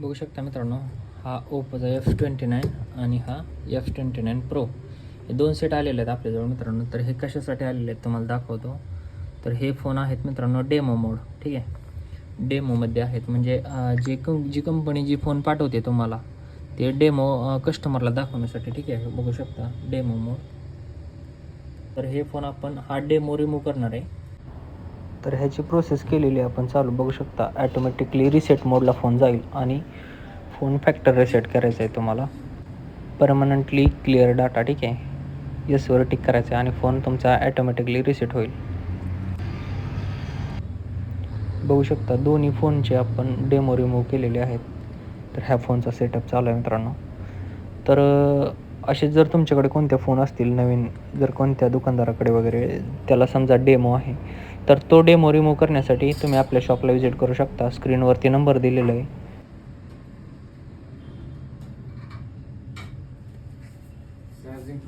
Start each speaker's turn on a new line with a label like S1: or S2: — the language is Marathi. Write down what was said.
S1: बघू शकता मित्रांनो, हा ओप्पोचा F29 आणि हा F29 Pro हे दोन सेट आलेले आहेत आपल्याजवळ मित्रांनो. तर हे कशासाठी आलेले आहेत तुम्हाला दाखवतो. तर हे फोन आहेत मित्रांनो डेमो मोड, ठीक आहे. डेमोमध्ये आहेत म्हणजे जी कंपनी जी फोन पाठवते तुम्हाला ते डेमो कस्टमरला दाखवण्यासाठी, ठीक आहे. बघू शकता डेमो मोड. तर हे फोन आपण हा डेमो रिमूव्ह करणार आहे. तर ह्याची प्रोसेस केलेली आपण चालू बघू शकता. ॲटोमॅटिकली रिसेट मोडला फोन जाईल आणि फोन फॅक्टर रिसेट करायचा आहे तुम्हाला. परमनंटली क्लिअर डाटा, ठीक आहे. येसवर टिक करायचं आहे आणि फोन तुमचा ॲटोमॅटिकली रिसेट होईल. बघू शकता दोन्ही फोनचे आपण डेमो रिमूव्ह केलेले आहेत. तर ह्या फोनचा सेटअप चालू आहे मित्रांनो. तर असे जर तुमच्याकडे कोणते फोन असतील नवीन, जर कोणत्या दुकानदाराकडे वगैरे त्याला समजा डेमो आहे, तर तो डेमो रिमूव्ह करण्यासाठी तुम्ही आपल्या शॉपला व्हिजिट करू शकता. स्क्रीनवरती नंबर दिलेला आहे.
S2: चार्जिंग